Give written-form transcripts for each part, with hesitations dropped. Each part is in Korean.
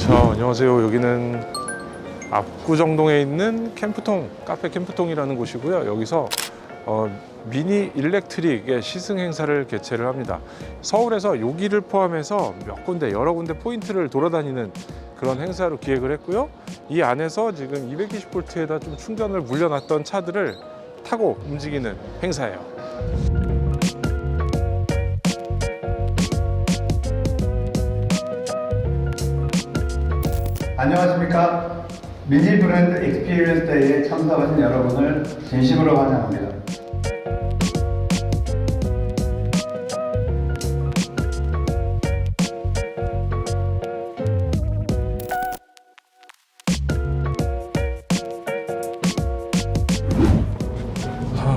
자, 안녕하세요. 여기는 압구정동에 있는 캠프통, 카페 캠프통이라는 곳이고요. 여기서 미니 일렉트릭의 시승 행사를 개최를 합니다. 서울에서 여기를 포함해서 몇 군데, 여러 군데 포인트를 돌아다니는 그런 행사로 기획을 했고요. 이 안에서 지금 220V에다 좀 충전을 물려놨던 차들을 타고 움직이는 행사예요. 안녕하십니까. 미니 브랜드 익스피리언스 데이에 참석하신 여러분을 진심으로 환영합니다.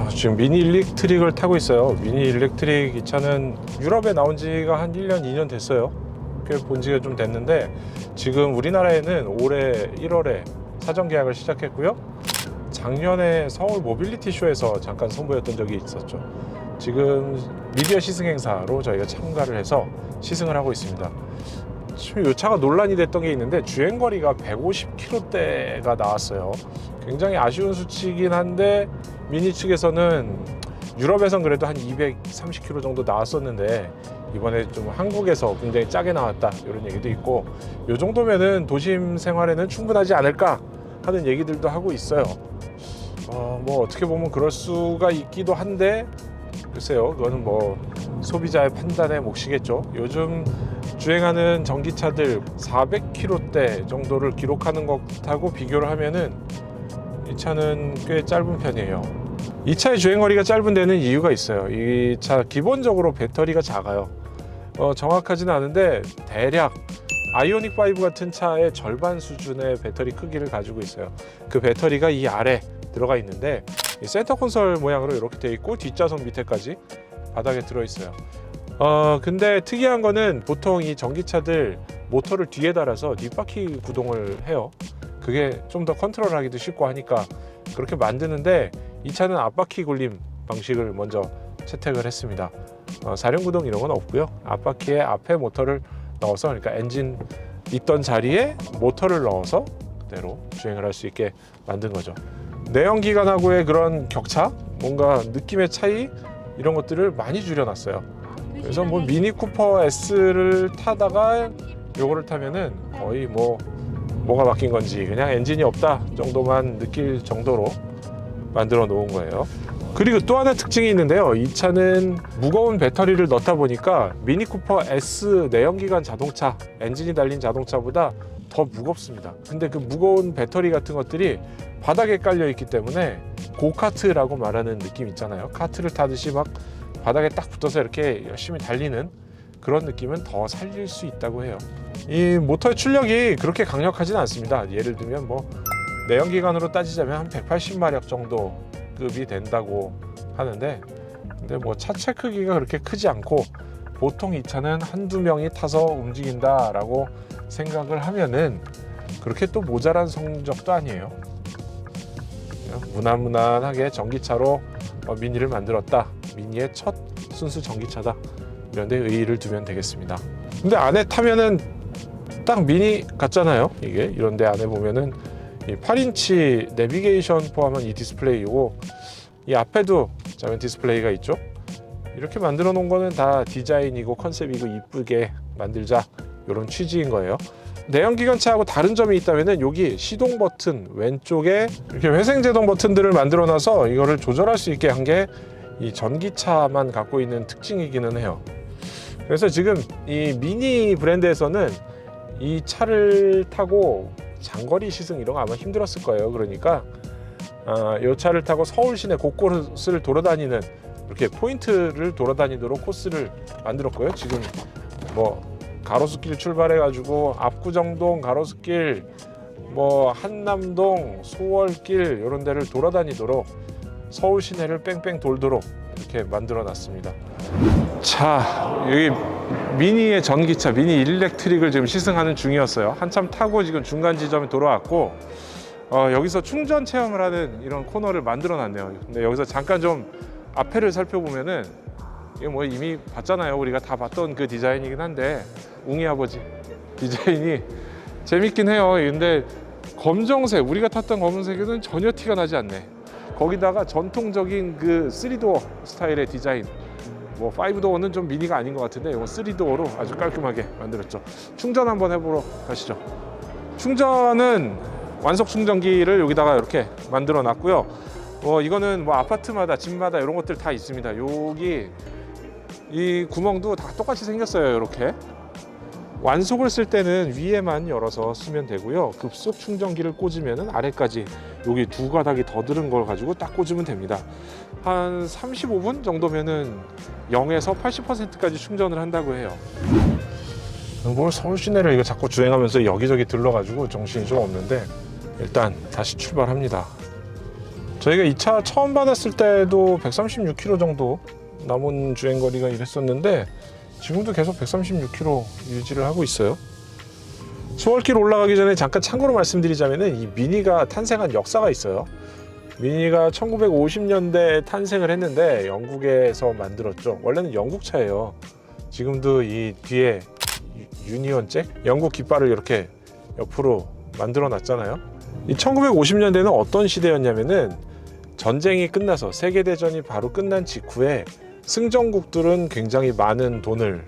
지금 미니 일렉트릭을 타고 있어요. 미니 일렉트릭 이 차는 유럽에 나온 지가 한 1년, 2년 됐어요. 꽤 본 지가 좀 됐는데 지금 우리나라에는 올해 1월에 사전 계약을 시작했고요. 작년에 서울 모빌리티 쇼에서 잠깐 선보였던 적이 있었죠. 지금 미디어 시승 행사로 저희가 참가를 해서 시승을 하고 있습니다. 지금 이 차가 논란이 됐던 게 있는데 주행거리가 150km대가 나왔어요. 굉장히 아쉬운 수치이긴 한데 미니 측에서는 유럽에선 그래도 한 230km 정도 나왔었는데 이번에 좀 한국에서 굉장히 짜게 나왔다 이런 얘기도 있고, 이 정도면은 도심 생활에는 충분하지 않을까 하는 얘기들도 하고 있어요. 뭐 어떻게 보면 그럴 수가 있기도 한데 글쎄요, 그거는 뭐 소비자의 판단의 몫이겠죠. 요즘 주행하는 전기차들 400km대 정도를 기록하는 것하고 비교를 하면은 이 차는 꽤 짧은 편이에요. 이 차의 주행거리가 짧은 데는 이유가 있어요. 이 차 기본적으로 배터리가 작아요. 정확하지는 않은데 대략 아이오닉 5 같은 차의 절반 수준의 배터리 크기를 가지고 있어요. 그 배터리가 이 아래 들어가 있는데 이 센터 콘솔 모양으로 이렇게 되어 있고 뒷좌석 밑에까지 바닥에 들어 있어요. 근데 특이한 거는 보통 이 전기차들 모터를 뒤에 달아서 뒷바퀴 구동을 해요. 그게 좀 더 컨트롤하기도 쉽고 하니까 그렇게 만드는데 이 차는 앞바퀴 굴림 방식을 먼저 채택을 했습니다. 사륜구동 이런 건 없고요. 앞바퀴에 앞에 모터를 넣어서, 그러니까 엔진 있던 자리에 모터를 넣어서 그대로 주행을 할 수 있게 만든 거죠. 내연기관하고의 그런 격차, 뭔가 느낌의 차이 이런 것들을 많이 줄여놨어요. 그래서 뭐 미니 쿠퍼 S를 타다가 요거를 타면은 거의 뭐가 바뀐 건지 그냥 엔진이 없다 정도만 느낄 정도로 만들어 놓은 거예요. 그리고 또 하나 특징이 있는데요. 이 차는 무거운 배터리를 넣다 보니까 미니 쿠퍼 S 내연기관 자동차, 엔진이 달린 자동차보다 더 무겁습니다. 근데 그 무거운 배터리 같은 것들이 바닥에 깔려 있기 때문에 고카트라고 말하는 느낌 있잖아요. 카트를 타듯이 막 바닥에 딱 붙어서 이렇게 열심히 달리는 그런 느낌은 더 살릴 수 있다고 해요. 이 모터의 출력이 그렇게 강력하진 않습니다. 예를 들면 뭐 내연기관으로 따지자면 한 180마력 정도 급이 된다고 하는데, 근데 뭐 차체 크기가 그렇게 크지 않고 보통 이 차는 한두 명이 타서 움직인다라고 생각을 하면은 그렇게 또 모자란 성적도 아니에요. 무난무난하게 전기차로 미니를 만들었다, 미니의 첫 순수 전기차다, 이런 데 의의를 두면 되겠습니다. 근데 안에 타면은 딱 미니 같잖아요. 이게 이런 데 안에 보면은 이 8인치 내비게이션 포함한 이 디스플레이고, 이 앞에도 자면 디스플레이가 있죠. 이렇게 만들어 놓은 거는 다 디자인이고 컨셉이고 이쁘게 만들자, 이런 취지인 거예요. 내연기관차하고 다른 점이 있다면은 여기 시동 버튼 왼쪽에 이렇게 회생제동 버튼들을 만들어 놔서 이거를 조절할 수 있게 한 게 이 전기차만 갖고 있는 특징이기는 해요. 그래서 지금 이 미니 브랜드에서는 이 차를 타고 장거리 시승 이런 거 아마 힘들었을 거예요. 그러니까 이 차를 타고 서울 시내 곳곳을 돌아다니는, 이렇게 포인트를 돌아다니도록 코스를 만들었고요. 지금 뭐 가로수길 출발해 가지고 압구정동 가로수길, 뭐 한남동 소월길 이런 데를 돌아다니도록 서울 시내를 뺑뺑 돌도록 이렇게 만들어 놨습니다. 자, 여기 미니의 전기차, 미니 일렉트릭을 지금 시승하는 중이었어요. 한참 타고 지금 중간 지점에 돌아왔고, 여기서 충전 체험을 하는 이런 코너를 만들어 놨네요. 근데 여기서 잠깐 좀 앞에를 살펴보면은, 이게 뭐 이미 봤잖아요. 우리가 다 봤던 그 디자인이긴 한데, 웅이 아버지 디자인이 재밌긴 해요. 근데 검정색, 우리가 탔던 검은색에는 전혀 티가 나지 않네. 거기다가 전통적인 그 3도어 스타일의 디자인. 뭐 5도어는 좀 미니가 아닌 것 같은데 이건 3도어로 아주 깔끔하게 만들었죠. 충전 한번 해보러 가시죠. 충전은 완속 충전기를 여기다가 이렇게 만들어 놨고요. 이거는 뭐 아파트마다 집마다 이런 것들 다 있습니다. 여기 이 구멍도 다 똑같이 생겼어요. 이렇게 완속을 쓸 때는 위에만 열어서 쓰면 되고요. 급속 충전기를 꽂으면 아래까지 여기 두 가닥이 더 들은 걸 가지고 딱 꽂으면 됩니다. 한 35분 정도면은 0에서 80%까지 충전을 한다고 해요. 뭘 서울 시내를 이거 자꾸 주행하면서 여기저기 들러가지고 정신이 좀 없는데 일단 다시 출발합니다. 저희가 이 차 처음 받았을 때도 136km 정도 남은 주행거리가 이랬었는데 지금도 계속 136km 유지를 하고 있어요. 수월길 올라가기 전에 잠깐 참고로 말씀드리자면 이 미니가 탄생한 역사가 있어요. 미니가 1950년대에 탄생을 했는데 영국에서 만들었죠. 원래는 영국 차예요. 지금도 이 뒤에 유니온 잭, 영국 깃발을 이렇게 옆으로 만들어 놨잖아요. 이 1950년대는 어떤 시대였냐면은 전쟁이 끝나서 세계대전이 바로 끝난 직후에 승전국들은 굉장히 많은 돈을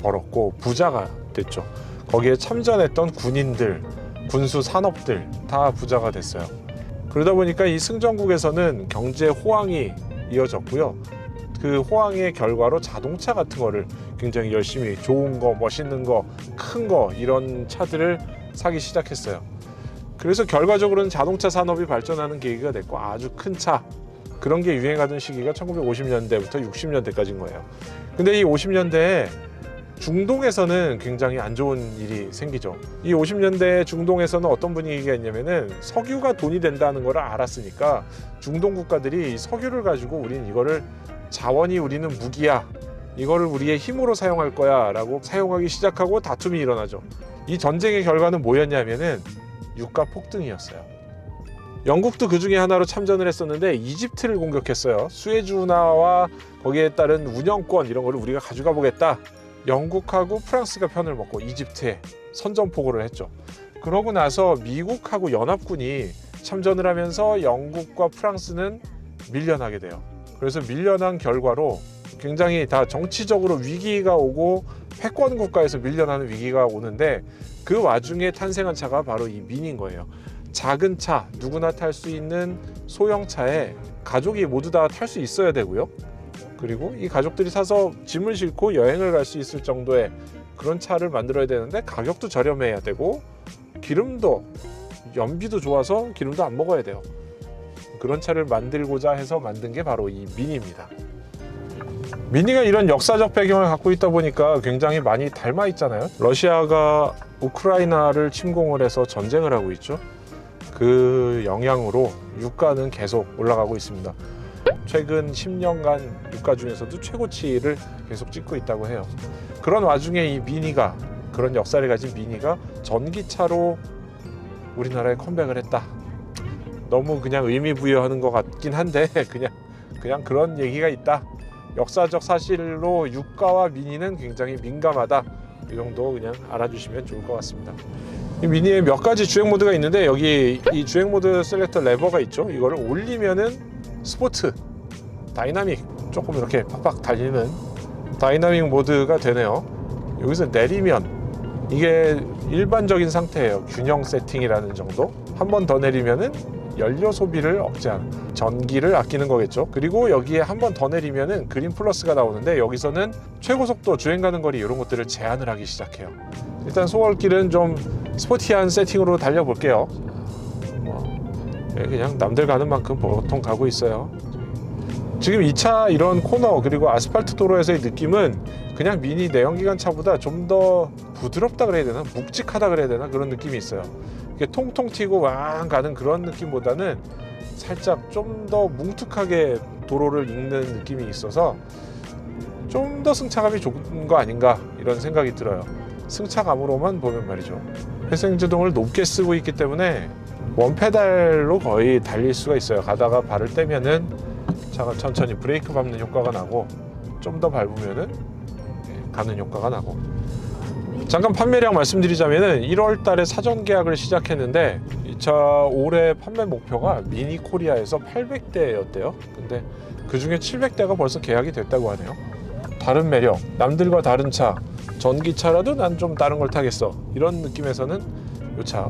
벌었고 부자가 됐죠. 거기에 참전했던 군인들, 군수 산업들 다 부자가 됐어요. 그러다 보니까 이 승전국에서는 경제 호황이 이어졌고요. 그 호황의 결과로 자동차 같은 거를 굉장히 열심히 좋은 거, 멋있는 거, 큰 거 이런 차들을 사기 시작했어요. 그래서 결과적으로는 자동차 산업이 발전하는 계기가 됐고 아주 큰 차, 그런 게 유행하던 시기가 1950년대부터 60년대까지인 거예요. 근데 이 50년대에 중동에서는 굉장히 안 좋은 일이 생기죠. 이 50년대 중동에서는 어떤 분위기가 있냐면은 석유가 돈이 된다는 걸 알았으니까 중동 국가들이 이 석유를 가지고 우린 이거를 자원이 우리는 무기야, 이거를 우리의 힘으로 사용할 거야 라고 사용하기 시작하고 다툼이 일어나죠. 이 전쟁의 결과는 뭐였냐면은 유가 폭등이었어요. 영국도 그 중에 하나로 참전을 했었는데 이집트를 공격했어요. 수에즈 운하와 거기에 따른 운영권 이런 거를 우리가 가져가 보겠다. 영국하고 프랑스가 편을 먹고 이집트에 선전포고를 했죠. 그러고 나서 미국하고 연합군이 참전을 하면서 영국과 프랑스는 밀려나게 돼요. 그래서 밀려난 결과로 굉장히 다 정치적으로 위기가 오고 패권 국가에서 밀려나는 위기가 오는데 그 와중에 탄생한 차가 바로 이 미니인 거예요. 작은 차, 누구나 탈 수 있는 소형차에 가족이 모두 다 탈 수 있어야 되고요. 그리고 이 가족들이 사서 짐을 싣고 여행을 갈 수 있을 정도의 그런 차를 만들어야 되는데 가격도 저렴해야 되고 기름도, 연비도 좋아서 기름도 안 먹어야 돼요. 그런 차를 만들고자 해서 만든 게 바로 이 미니입니다. 미니가 이런 역사적 배경을 갖고 있다 보니까 굉장히 많이 닮아 있잖아요. 러시아가 우크라이나를 침공을 해서 전쟁을 하고 있죠. 그 영향으로 유가는 계속 올라가고 있습니다. 최근 10년간 유가 중에서도 최고치를 계속 찍고 있다고 해요. 그런 와중에 이 미니가, 그런 역사를 가진 미니가 전기차로 우리나라에 컴백을 했다. 너무 그냥 의미 부여하는 것 같긴 한데 그냥 그런 얘기가 있다. 역사적 사실로 유가와 미니는 굉장히 민감하다. 이 정도 그냥 알아주시면 좋을 것 같습니다. 이 미니에 몇 가지 주행 모드가 있는데 여기 이 주행 모드 셀렉터 레버가 있죠. 이거를 올리면은 스포트, 다이나믹, 조금 이렇게 팍팍 달리는 다이나믹 모드가 되네요. 여기서 내리면 이게 일반적인 상태예요. 균형 세팅이라는 정도. 한 번 더 내리면은 연료 소비를 억제하는, 전기를 아끼는 거겠죠. 그리고 여기에 한 번 더 내리면은 그린 플러스가 나오는데 여기서는 최고 속도, 주행 가는 거리 이런 것들을 제한을 하기 시작해요. 일단 소월길은 좀 스포티한 세팅으로 달려볼게요. 그냥 남들 가는 만큼 보통 가고 있어요. 지금 이 차 이런 코너 그리고 아스팔트 도로에서의 느낌은 그냥 미니 내연기관 차보다 좀 더 부드럽다 그래야 되나, 묵직하다 그래야 되나, 그런 느낌이 있어요. 이게 통통 튀고 왕 가는 그런 느낌보다는 살짝 좀 더 뭉툭하게 도로를 읽는 느낌이 있어서 좀 더 승차감이 좋은 거 아닌가 이런 생각이 들어요. 승차감으로만 보면 말이죠. 회생제동을 높게 쓰고 있기 때문에 원페달로 거의 달릴 수가 있어요. 가다가 발을 떼면은 차가 천천히 브레이크 밟는 효과가 나고 좀 더 밟으면은 가는 효과가 나고. 잠깐 판매량 말씀드리자면은 1월 달에 사전 계약을 시작했는데 이 차 올해 판매 목표가 미니 코리아에서 800대였대요. 근데 그 중에 700대가 벌써 계약이 됐다고 하네요. 다른 매력, 남들과 다른 차, 전기차라도 난 좀 다른 걸 타겠어. 이런 느낌에서는 이 차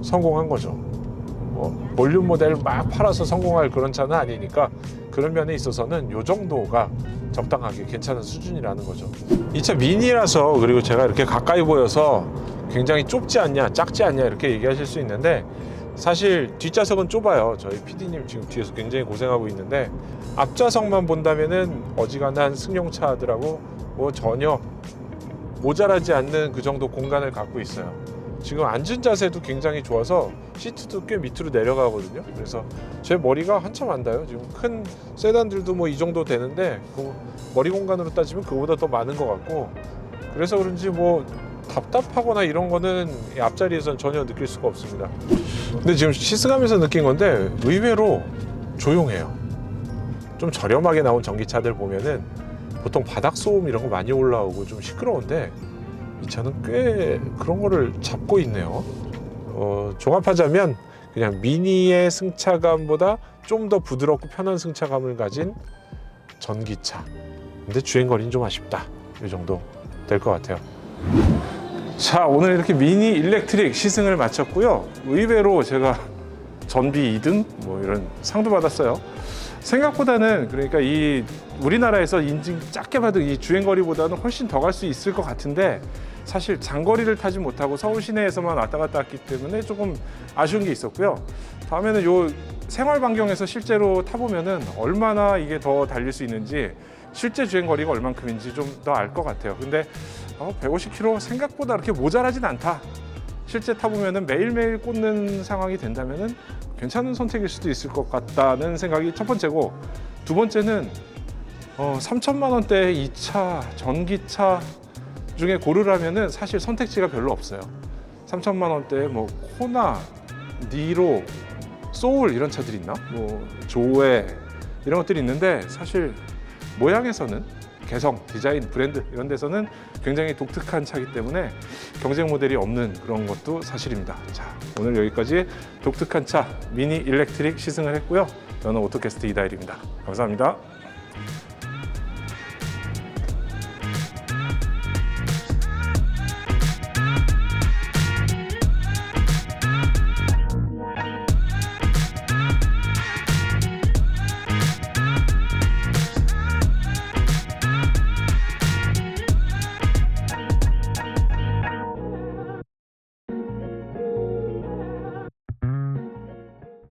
성공한 거죠. 뭐 볼륨 모델 막 팔아서 성공할 그런 차는 아니니까 그런 면에 있어서는 이 정도가 적당하게 괜찮은 수준이라는 거죠. 이 차 미니라서, 그리고 제가 이렇게 가까이 보여서 굉장히 좁지 않냐 작지 않냐 이렇게 얘기하실 수 있는데, 사실 뒷좌석은 좁아요. 저희 PD님 지금 뒤에서 굉장히 고생하고 있는데, 앞좌석만 본다면은 어지간한 승용차들하고 뭐 전혀 모자라지 않는 그 정도 공간을 갖고 있어요. 지금 앉은 자세도 굉장히 좋아서 시트도 꽤 밑으로 내려가거든요. 그래서 제 머리가 한참 안 닿아요. 지금 큰 세단들도 뭐 이 정도 되는데 그 머리 공간으로 따지면 그거보다 더 많은 것 같고, 그래서 그런지 뭐 답답하거나 이런 거는 이 앞자리에선 전혀 느낄 수가 없습니다. 근데 지금 시승하면서 느낀 건데 의외로 조용해요. 좀 저렴하게 나온 전기차들 보면은 보통 바닥 소음 이런 거 많이 올라오고 좀 시끄러운데 이 차는 꽤 그런 거를 잡고 있네요. 종합하자면 그냥 미니의 승차감보다 좀 더 부드럽고 편한 승차감을 가진 전기차. 근데 주행거리는 좀 아쉽다. 이 정도 될 것 같아요. 자, 오늘 이렇게 미니 일렉트릭 시승을 마쳤고요. 의외로 제가 전비 2등 뭐 이런 상도 받았어요. 생각보다는, 그러니까 이 우리나라에서 인증 작게 받은 이 주행거리보다는 훨씬 더 갈 수 있을 것 같은데, 사실 장거리를 타지 못하고 서울 시내에서만 왔다 갔다 했기 때문에 조금 아쉬운 게 있었고요. 다음에는 요 생활 반경에서 실제로 타보면은 얼마나 이게 더 달릴 수 있는지, 실제 주행거리가 얼만큼인지 좀 더 알 것 같아요. 근데 150km 생각보다 그렇게 모자라진 않다. 실제 타보면은 매일매일 꽂는 상황이 된다면은 괜찮은 선택일 수도 있을 것 같다는 생각이 첫 번째고, 두 번째는 3천만 원대 이 차 전기차 중에 고르라면은 사실 선택지가 별로 없어요. 3천만 원대 뭐 코나, 니로, 소울 이런 차들이 있나? 뭐 조에 이런 것들이 있는데, 사실 모양에서는 개성, 디자인, 브랜드 이런 데서는 굉장히 독특한 차이기 때문에 경쟁 모델이 없는 그런 것도 사실입니다. 자, 오늘 여기까지 독특한 차 미니 일렉트릭 시승을 했고요. 저는 오토캐스트 이다일입니다. 감사합니다.